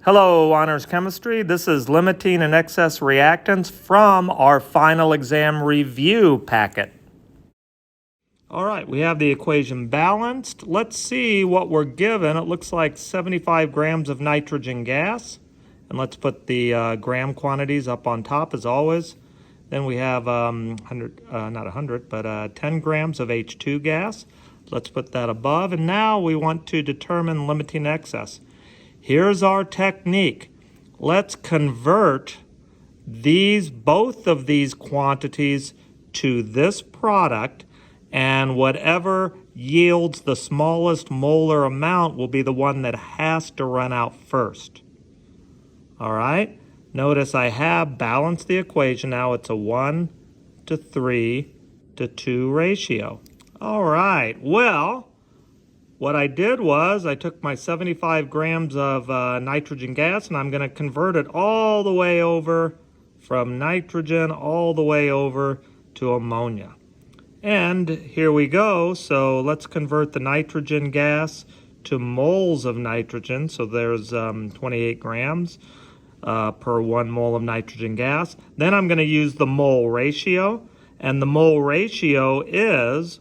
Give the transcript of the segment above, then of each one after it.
Hello, Honors Chemistry. This is limiting and excess reactants from our final exam review packet. All right, we have the equation balanced. Let's see what we're given. It looks like 75 grams of nitrogen gas. And let's put the gram quantities up on top as always. Then we have 10 grams of H2 gas. Let's put that above. And now we want to determine limiting excess. Here's our technique. Let's convert both of these quantities to this product, and whatever yields the smallest molar amount will be the one that has to run out first. All right? Notice I have balanced the equation now. It's a 1:3:2 ratio. All right, well, what I did was I took my 75 grams of nitrogen gas and I'm going to convert it all the way over from nitrogen all the way over to ammonia. And here we go. So let's convert the nitrogen gas to moles of nitrogen. So there's 28 grams per 1 mole of nitrogen gas. Then I'm going to use the mole ratio. And the mole ratio is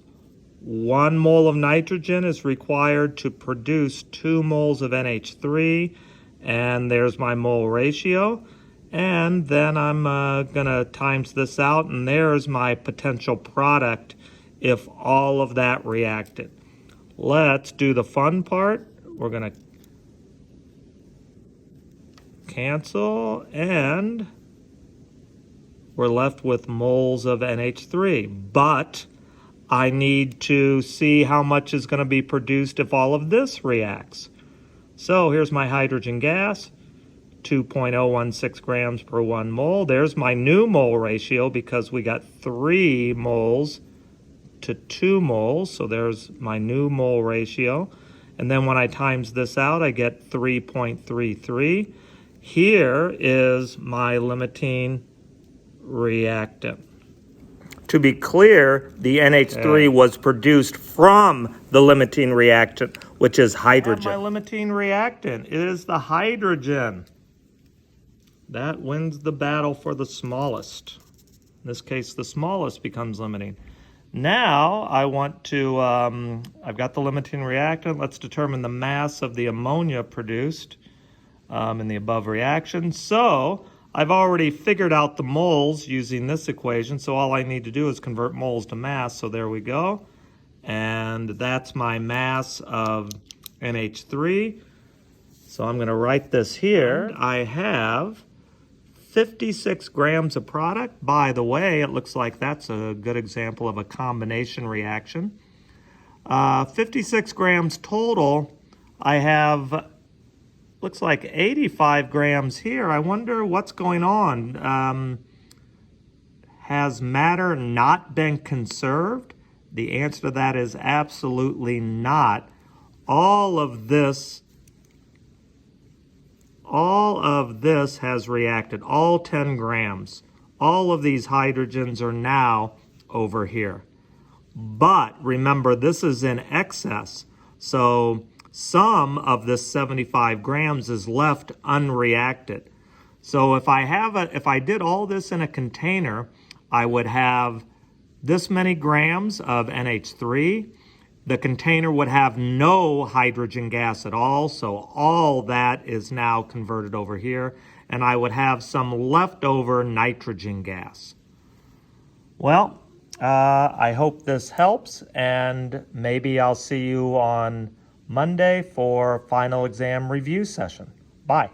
1 mole of nitrogen is required to produce 2 moles of NH3, and there's my mole ratio. And then I'm going to times this out, and there's my potential product if all of that reacted. Let's do the fun part. We're going to cancel, and we're left with moles of NH3. But I need to see how much is going to be produced if all of this reacts. So here's my hydrogen gas, 2.016 grams per 1 mole. There's my new mole ratio because we got 3 moles to 2 moles. So there's my new mole ratio. And then when I times this out, I get 3.33. Here is my limiting reactant. To be clear, the NH3 was produced from the limiting reactant, which is hydrogen. My limiting reactant is the hydrogen. That wins the battle for the smallest. In this case, the smallest becomes limiting. Now, I want to, I've got the limiting reactant. Let's determine the mass of the ammonia produced in the above reaction. So I've already figured out the moles using this equation, so all I need to do is convert moles to mass. So there we go. And that's my mass of NH3. So I'm going to write this here. I have 56 grams of product. By the way, it looks like that's a good example of a combination reaction. 56 grams total. I have looks like 85 grams here. I wonder what's going on. Has matter not been conserved? The answer to that is absolutely not. All of this has reacted, all 10 grams. All of these hydrogens are now over here. But remember, this is in excess. So some of this 75 grams is left unreacted. So if I did all this in a container, I would have this many grams of NH3. The container would have no hydrogen gas at all, so all that is now converted over here, and I would have some leftover nitrogen gas. Well, I hope this helps, and maybe I'll see you on Monday for final exam review session. Bye.